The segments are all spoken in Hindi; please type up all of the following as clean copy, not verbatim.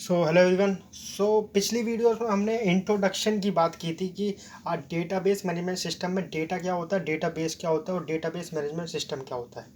Hello everyone. पिछली वीडियोस में हमने इंट्रोडक्शन की बात की थी कि डेटाबेस मैनेजमेंट सिस्टम में डेटा क्या होता है, डेटाबेस क्या होता है और डेटाबेस मैनेजमेंट सिस्टम क्या होता है।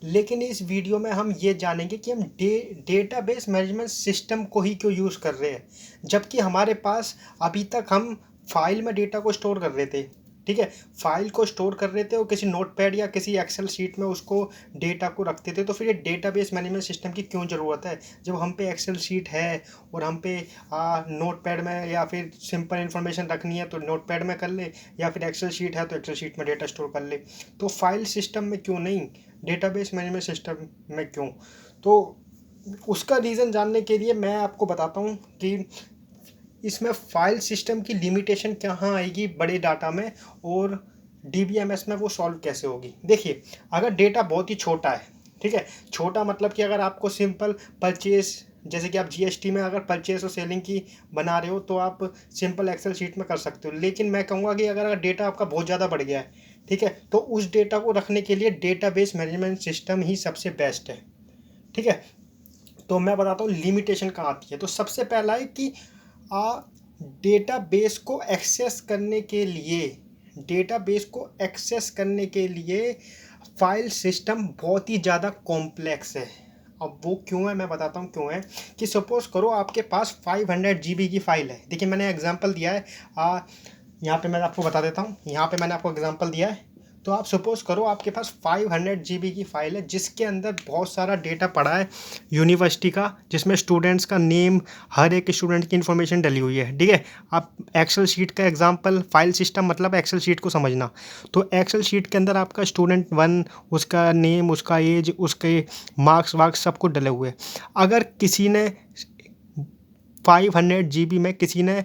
लेकिन इस वीडियो में हम ये जानेंगे कि हम डेटाबेस मैनेजमेंट सिस्टम को ही क्यों यूज़ कर रहे हैं, जबकि हमारे पास अभी तक हम फाइल में डेटा को स्टोर कर रहे थे। ठीक है, फाइल को स्टोर कर रहे थे और किसी नोटपैड या किसी एक्सेल शीट में उसको डेटा को रखते थे। तो फिर ये डेटाबेस मैनेजमेंट सिस्टम की क्यों ज़रूरत है, जब हम पे एक्सेल शीट है और हम पे नोटपैड में या फिर सिंपल इन्फॉर्मेशन रखनी है तो नोटपैड में कर ले, या फिर एक्सेल शीट है तो एक्सेल शीट में डेटा स्टोर कर ले। तो फाइल सिस्टम में क्यों नहीं, डेटाबेस मैनेजमेंट सिस्टम में क्यों? तो उसका रीज़न जानने के लिए मैं आपको बताता हूँ कि इसमें फाइल सिस्टम की लिमिटेशन कहाँ आएगी बड़े डाटा में, और डीबीएमएस में वो सॉल्व कैसे होगी। देखिए, अगर डेटा बहुत ही छोटा है, ठीक है, छोटा मतलब कि अगर आपको सिंपल परचेज, जैसे कि आप जीएसटी में अगर परचेज और सेलिंग की बना रहे हो तो आप सिंपल एक्सेल शीट में कर सकते हो। लेकिन मैं कहूँगा कि अगर डेटा आपका बहुत ज़्यादा बढ़ गया है, ठीक है, तो उस डेटा को रखने के लिए डेटाबेस मैनेजमेंट सिस्टम ही सबसे बेस्ट है। ठीक है, तो मैं बताता हूँ लिमिटेशन कहाँ आती है। तो सबसे पहला है कि डेटाबेस को एक्सेस करने के लिए, डेटाबेस को एक्सेस करने के लिए फाइल सिस्टम बहुत ही ज़्यादा कॉम्प्लेक्स है। अब वो क्यों है मैं बताता हूँ क्यों है। कि सपोज करो आपके पास 500 GB की फ़ाइल है। देखिए, मैंने एग्जांपल दिया है, यहाँ पे मैं आपको बता देता हूँ, यहाँ पे मैंने आपको एग्जांपल दिया है। तो आप सपोज करो आपके पास 500 GB की फ़ाइल है जिसके अंदर बहुत सारा डेटा पड़ा है यूनिवर्सिटी का, जिसमें स्टूडेंट्स का नेम, हर एक स्टूडेंट की इन्फॉर्मेशन डली हुई है। ठीक है, आप एक्सेल शीट का एग्जांपल, फाइल सिस्टम मतलब एक्सेल शीट को समझना। तो एक्सेल शीट के अंदर आपका स्टूडेंट 1, उसका नेम, उसका एज, उसके मार्क्स वार्क्स सब कुछ डले हुए हैं। अगर किसी ने 500 GB में किसी ने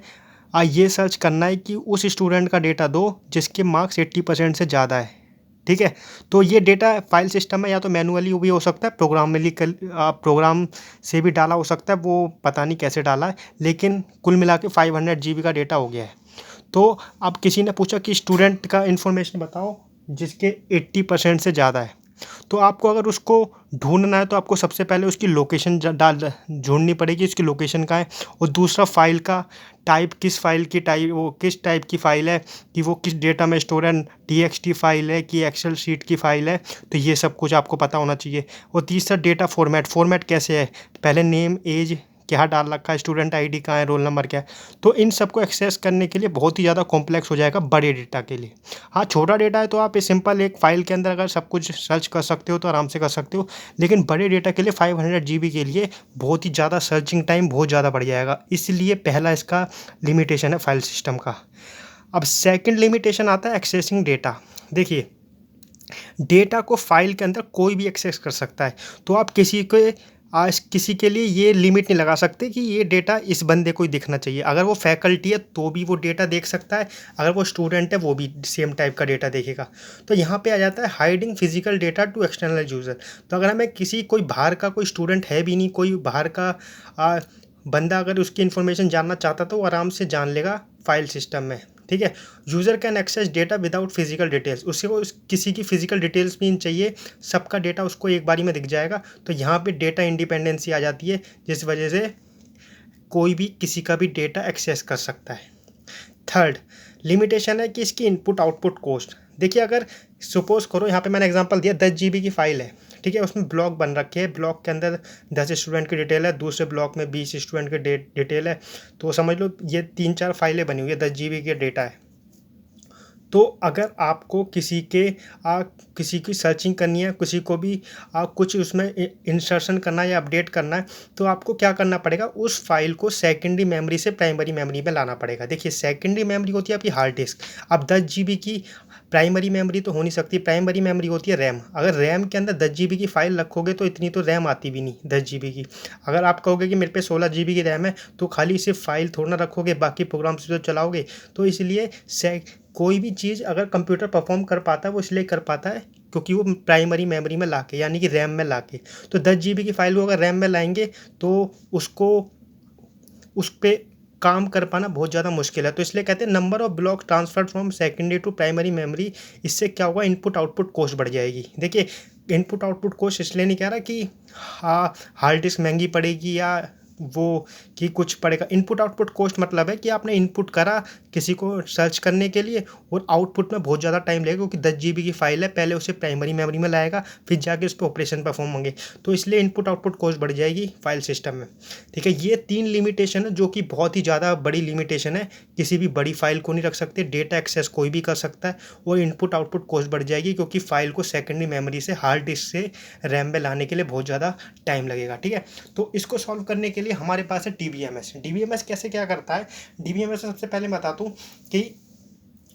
ये सर्च करना है कि उस स्टूडेंट का डेटा दो जिसके मार्क्स 80% से ज़्यादा है। ठीक है, तो ये डेटा फाइल सिस्टम में या तो मैनुअली भी हो सकता है, प्रोग्राम से भी डाला हो सकता है, वो पता नहीं कैसे डाला है, लेकिन कुल मिला के 500 GB का डेटा हो गया है। तो अब किसी ने पूछा कि स्टूडेंट का इन्फॉर्मेशन बताओ जिसके 80% से ज़्यादा है। तो आपको अगर उसको ढूंढना है तो आपको सबसे पहले उसकी लोकेशन डाल ढूंढनी पड़ेगी, उसकी लोकेशन कहाँ है, और दूसरा फाइल का टाइप, किस फाइल की टाइप, वो किस टाइप की फ़ाइल है, कि वो किस डेटा में स्टोर है, टीएक्सटी फाइल है कि एक्सेल शीट की फ़ाइल है। तो ये सब कुछ आपको पता होना चाहिए। और तीसरा डेटा फॉर्मेट कैसे है, पहले नेम, एज क्या डाल रखा है, स्टूडेंट आईडी कहाँ है, रोल नंबर क्या है। तो इन सबको एक्सेस करने के लिए बहुत ही ज़्यादा कॉम्प्लेक्स हो जाएगा बड़े डेटा के लिए। हाँ, छोटा डेटा है तो आप ये सिंपल एक फ़ाइल के अंदर अगर सब कुछ सर्च कर सकते हो तो आराम से कर सकते हो। लेकिन बड़े डेटा के लिए 500 GB के लिए बहुत ही ज़्यादा सर्चिंग टाइम बहुत ज़्यादा बढ़ जाएगा। इसलिए पहला इसका लिमिटेशन है फाइल सिस्टम का। अब सेकंड लिमिटेशन आता है एक्सेसिंग डेटा। देखिए, डेटा को फाइल के अंदर कोई भी एक्सेस कर सकता है। तो आप किसी के लिए ये लिमिट नहीं लगा सकते कि ये डेटा इस बंदे को ही दिखना चाहिए। अगर वो फैकल्टी है तो भी वो डेटा देख सकता है, अगर वो स्टूडेंट है वो भी सेम टाइप का डेटा देखेगा। तो यहाँ पे आ जाता है hiding physical data to external user. तो अगर हमें कोई बाहर का कोई स्टूडेंट है भी नहीं, कोई बाहर का बंदा अगर उसकी इन्फॉर्मेशन जानना चाहता तो वो आराम से जान लेगा फाइल सिस्टम में। ठीक है, user can access data without physical details. उसको किसी की फिजिकल डिटेल्स भी नहीं चाहिए, सबका डेटा उसको एक बारी में दिख जाएगा। तो यहाँ पे डेटा इंडिपेंडेंसी आ जाती है, जिस वजह से कोई भी किसी का भी डेटा एक्सेस कर सकता है। थर्ड लिमिटेशन है कि इसकी इनपुट आउटपुट कॉस्ट। देखिए, अगर सपोज करो यहाँ पे मैंने एग्जांपल दिया 10 GB की फ़ाइल है, ठीक है, उसमें ब्लॉक बन रखे हैं, ब्लॉक के अंदर 10 स्टूडेंट की डिटेल है, दूसरे ब्लॉक में 20 स्टूडेंट की डिटेल है। तो समझ लो ये 3-4 फाइलें बनी हुई है, 10 GB का डेटा है। तो अगर आपको किसी की सर्चिंग करनी है, किसी को भी कुछ उसमें इंसर्शन करना है या अपडेट करना है, तो आपको क्या करना पड़ेगा, उस फाइल को सेकेंडरी मेमोरी से प्राइमरी मेमोरी में लाना पड़ेगा। देखिए, सेकेंडरी मेमोरी होती है आपकी हार्ड डिस्क। अब 10 GB की प्राइमरी मेमोरी तो हो नहीं सकती, प्राइमरी मेमोरी होती है रैम। अगर रैम के अंदर 10 GB की फ़ाइल रखोगे तो इतनी तो रैम आती भी नहीं 10 GB की। अगर आप कहोगे कि मेरे पे 16 GB की रैम है, तो खाली सिर्फ फाइल थोड़ा ना रखोगे, बाकी प्रोग्राम्स तो चलाओगे। तो इसलिए कोई भी चीज़ अगर कंप्यूटर परफॉर्म कर पाता है वो इसलिए कर पाता है क्योंकि वो प्राइमरी मेमोरी में लाके, यानी कि रैम में लाके। तो 10 GB की फ़ाइल को अगर रैम में लाएंगे तो उसको उस पर काम कर पाना बहुत ज़्यादा मुश्किल है। तो इसलिए कहते हैं number of block transfer from secondary to primary memory. इससे क्या होगा, इनपुट आउटपुट कॉस्ट बढ़ जाएगी। देखिए, इनपुट आउटपुट कॉस्ट इसलिए नहीं कह रहा कि हाँ हार्ड डिस्क महंगी पड़ेगी या वो कि कुछ पड़ेगा। इनपुट आउटपुट कॉस्ट मतलब है कि आपने इनपुट करा किसी को सर्च करने के लिए और आउटपुट में बहुत ज़्यादा टाइम लगेगा, क्योंकि 10 GB की फाइल है, पहले उसे प्राइमरी मेमोरी में लाएगा, फिर जाके उस पर ऑपरेशन परफॉर्म होंगे, तो इसलिए इनपुट आउटपुट कॉस्ट बढ़ जाएगी फाइल सिस्टम में। ठीक है, ये 3 लिमिटेशन है जो कि बहुत ही ज़्यादा बड़ी लिमिटेशन है, किसी भी बड़ी फाइल को नहीं रख सकते, डेटा एक्सेस कोई भी कर सकता है, और इनपुट आउटपुट कॉस्ट बढ़ जाएगी क्योंकि फाइल को सेकेंडरी मेमोरी से हार्ड डिस्क से रैम में लाने के लिए बहुत ज़्यादा टाइम लगेगा। ठीक है, तो इसको सॉल्व करने के लिए हमारे पास है DBMS। DBMS कैसे क्या करता है? DBMS सबसे पहले बता दूँ कि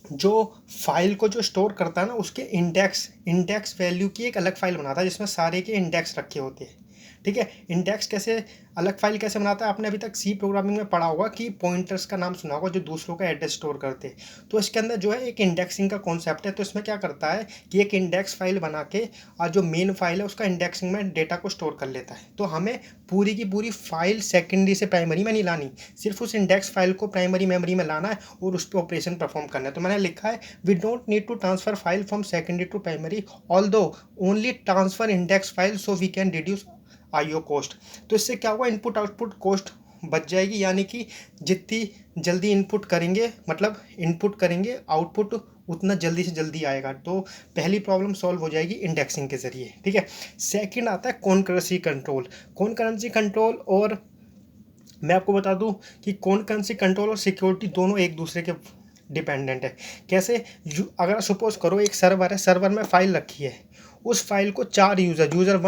जो फाइल को जो स्टोर करता है ना, उसके इंडेक्स वैल्यू की एक अलग फाइल बनाता है जिसमें सारे के इंडेक्स रखे होते हैं। ठीक है, इंडेक्स कैसे अलग फाइल कैसे बनाता है? आपने अभी तक सी प्रोग्रामिंग में पढ़ा होगा कि पॉइंटर्स का नाम सुना होगा जो दूसरों का एड्रेस स्टोर करते हैं। तो इसके अंदर जो है एक इंडेक्सिंग का कॉन्सेप्ट है। तो इसमें क्या करता है कि एक इंडेक्स फाइल बना के और जो मेन फाइल है उसका इंडेक्सिंग में डेटा को स्टोर कर लेता है। तो हमें पूरी की पूरी फाइल सेकेंडरी से प्राइमरी में नहीं लानी, सिर्फ उस इंडेक्स फाइल को प्राइमरी मेमोरी में लाना है और उस पर ऑपरेशन परफॉर्म करना है। तो मैंने लिखा है we don't need to transfer file from secondary to primary, although only transfer index file so we can reduce IO cost. तो इससे क्या होगा, इनपुट आउटपुट कॉस्ट बच जाएगी, यानी कि जितनी जल्दी इनपुट करेंगे, मतलब इनपुट करेंगे, आउटपुट उतना जल्दी से जल्दी आएगा। तो पहली प्रॉब्लम सॉल्व हो जाएगी इंडेक्सिंग के ज़रिए। ठीक है, सेकंड आता है कॉन्करेंसी कंट्रोल। कॉन्करेंसी कंट्रोल, और मैं आपको बता दूं कि कॉन्करेंसी कंट्रोल और सिक्योरिटी दोनों एक दूसरे के डिपेंडेंट है। कैसे? अगर सपोज करो एक सर्वर है, सर्वर में फाइल रखी है, उस फाइल को 4 यूज़र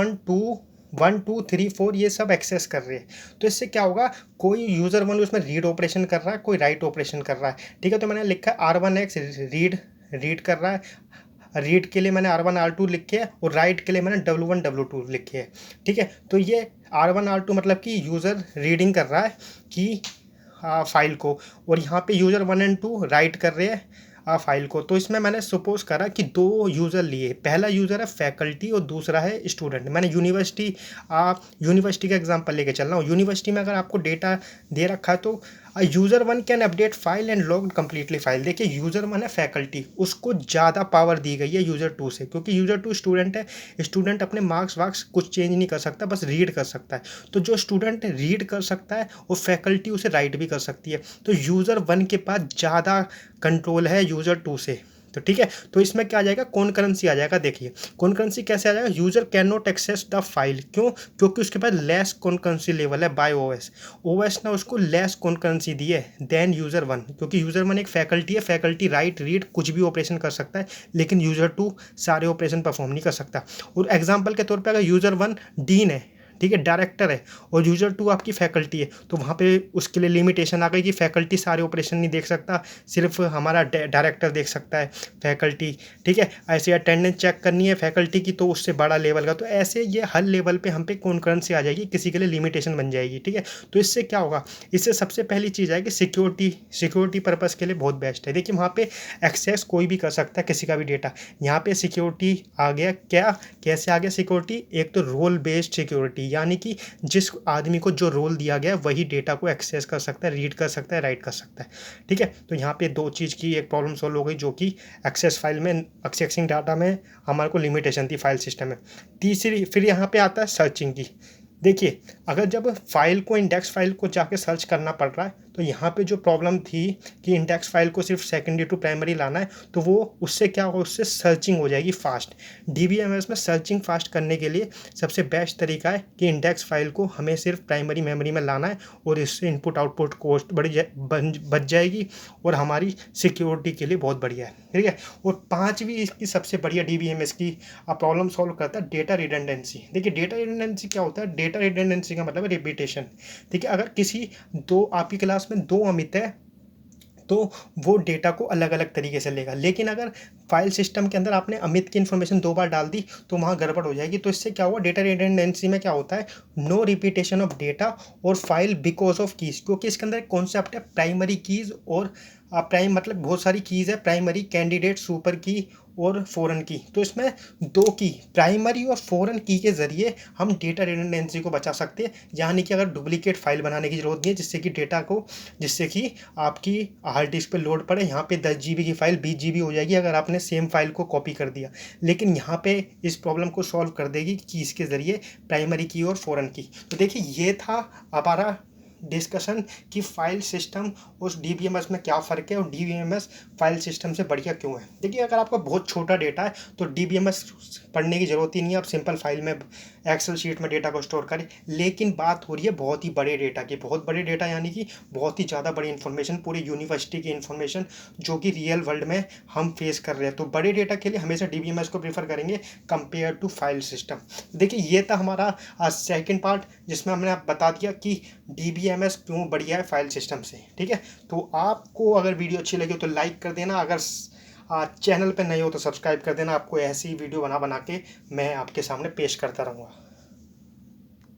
1 2 3 4 ये सब एक्सेस कर रहे हैं। तो इससे क्या होगा, कोई यूज़र 1 उसमें रीड ऑपरेशन कर रहा है, कोई राइट ऑपरेशन कर रहा है। ठीक है, तो मैंने लिखा है R1X रीड कर रहा है, रीड के लिए मैंने R1 R2 लिखे है, और राइट के लिए मैंने W1 W2 लिखे है। ठीक है, तो ये R1 R2 मतलब कि यूज़र रीडिंग कर रहा है कि फाइल को, और यहाँ पे यूज़र 1 और 2 राइट कर रहे हैं फाइल को। तो इसमें मैंने सपोज करा कि 2 यूज़र लिए, पहला यूज़र है फैकल्टी और दूसरा है स्टूडेंट। मैंने यूनिवर्सिटी का एग्जांपल लेके चल रहा हूँ। यूनिवर्सिटी में अगर आपको डेटा दे रखा है तो user 1 can update file and log completely file. देखिए, यूज़र 1 है फैकल्टी, उसको ज़्यादा पावर दी गई है यूज़र 2 से, क्योंकि यूज़र 2 स्टूडेंट है। स्टूडेंट अपने मार्क्स वार्क्स कुछ चेंज नहीं कर सकता, बस रीड कर सकता है। तो जो स्टूडेंट रीड कर सकता है और फैकल्टी उसे राइट भी कर सकती है। तो यूज़र 1 के पास ज़्यादा कंट्रोल है यूज़र 2 से। तो ठीक है, तो इसमें क्या आ जाएगा, कॉन्करेंसी आ जाएगा। देखिए कॉन्करेंसी कैसे आ जाएगा, user can not access the file. क्यों? क्योंकि उसके पास लेस कॉन्करेंसी लेवल है बाय ओएस ने उसको लेस कॉन्करेंसी दी है देन यूज़र 1, क्योंकि यूज़र 1 एक फैकल्टी है, फैकल्टी राइट रीड कुछ भी ऑपरेशन कर सकता है, लेकिन यूज़र 2 सारे ऑपरेशन परफॉर्म नहीं कर सकता। और एग्जाम्पल के तौर पर अगर यूज़र 1 डीन है, ठीक है, डायरेक्टर है, और यूज़र 2 आपकी फैकल्टी है, तो वहाँ पे उसके लिए लिमिटेशन आ गई कि फैकल्टी सारे ऑपरेशन नहीं देख सकता, सिर्फ हमारा डायरेक्टर देख सकता है फैकल्टी। ठीक है, ऐसे अटेंडेंस चेक करनी है फैकल्टी की तो उससे बड़ा लेवल का। तो ऐसे ये हर लेवल पे हम पे कॉन्करेंसी आ जाएगी, किसी के लिए लिमिटेशन बन जाएगी। ठीक है, तो इससे क्या होगा, इससे सबसे पहली चीज़ है कि सिक्योरिटी पर्पज़ के लिए बहुत बेस्ट है। देखिए वहाँ पे एक्सेस कोई भी कर सकता है किसी का भी डेटा, यहाँ पे सिक्योरिटी आ गया। क्या कैसे आ गया सिक्योरिटी? एक तो रोल बेस्ड सिक्योरिटी, यानी कि जिस आदमी को जो रोल दिया गया है वही डेटा को एक्सेस कर सकता है, रीड कर सकता है, राइट कर सकता है। ठीक है, तो यहाँ पे 2 चीज़ की एक प्रॉब्लम सॉल्व हो गई, जो कि एक्सेसिंग डाटा में हमारे को लिमिटेशन थी फाइल सिस्टम में। तीसरी फिर यहाँ पे आता है सर्चिंग की। देखिए, अगर जब फाइल को इंडेक्स फाइल को जाके सर्च करना पड़ रहा है, तो यहाँ पे जो प्रॉब्लम थी कि इंडेक्स फाइल को सिर्फ सेकेंडरी टू प्राइमरी लाना है, तो वो उससे क्या होगा, उससे सर्चिंग हो जाएगी फास्ट। DBMS में सर्चिंग फास्ट करने के लिए सबसे बेस्ट तरीका है कि इंडेक्स फाइल को हमें सिर्फ प्राइमरी मेमोरी में लाना है, और इससे इनपुट आउटपुट कॉस्ट बच जाएगी, और हमारी सिक्योरिटी के लिए बहुत बढ़िया है। ठीक है, और 5वीं इसकी सबसे बढ़िया DBMS की प्रॉब्लम सॉल्व करता है डेटा रिडंडेंसी। देखिए डेटा रिडंडेंसी क्या होता है? डेटा रिडंडेंसी का मतलब है रिपीटेशन। ठीक है, अगर किसी आपकी क्लास में 2 अमित है तो वो डेटा को अलग अलग तरीके से लेगा, लेकिन अगर फाइल सिस्टम के अंदर आपने अमित की इन्फॉर्मेशन 2 बार डाल दी तो वहाँ गड़बड़ हो जाएगी। तो इससे क्या हुआ, डेटा रिडंडेंसी में क्या होता है, नो रिपीटेशन ऑफ डेटा और फाइल बिकॉज ऑफ कीज, क्योंकि इसके अंदर एक कॉन्सेप्ट है प्राइमरी कीज और प्राइम मतलब बहुत सारी कीज़ है, प्राइमरी, कैंडिडेट, सुपर की और फॉरेन की। तो इसमें 2 की, प्राइमरी और फॉरेन की के ज़रिए हम डेटा रिडंडेंसी को बचा सकते हैं, यानी कि अगर डुप्लीकेट फाइल बनाने की ज़रूरत नहीं है जिससे कि आपकी हार्ड डिस्क पे लोड पड़े। यहाँ पे 10 GB की फाइल 20 GB हो जाएगी अगर आपने सेम फाइल को कॉपी कर दिया, लेकिन यहाँ पे इस प्रॉब्लम को सॉल्व कर देगी कीज़ के ज़रिए, प्राइमरी की और फॉरेन की। तो देखिए ये था हमारा डिस्कशन कि फाइल सिस्टम उस डीबीएमएस में क्या फ़र्क है और डीबीएमएस फाइल सिस्टम से बढ़िया क्यों है। देखिए, अगर आपका बहुत छोटा डेटा है तो डीबीएमएस पढ़ने की ज़रूरत ही नहीं है, आप सिंपल फाइल में एक्सेल शीट में डेटा को स्टोर करें। लेकिन बात हो रही है बहुत ही बड़े डेटा की, बहुत बड़े डेटा यानी कि बहुत ही ज़्यादा बड़ी इन्फॉर्मेशन, पूरी यूनिवर्सिटी की इन्फॉर्मेशन जो कि रियल वर्ल्ड में हम फेस कर रहे हैं। तो बड़े डेटा के लिए हमेशा डीबीएमएस को प्रेफर करेंगे कंपेयर टू फाइल सिस्टम। देखिए, ये था हमारा सेकंड पार्ट जिसमें हमने आप बता दिया कि डीबीएमएस क्यों बढ़िया है फाइल सिस्टम से। ठीक है, तो आपको अगर वीडियो अच्छी लगी तो लाइक कर देना, अगर चैनल पे नए हो तो सब्सक्राइब कर देना। आपको ऐसी वीडियो बना बना के मैं आपके सामने पेश करता रहूँगा।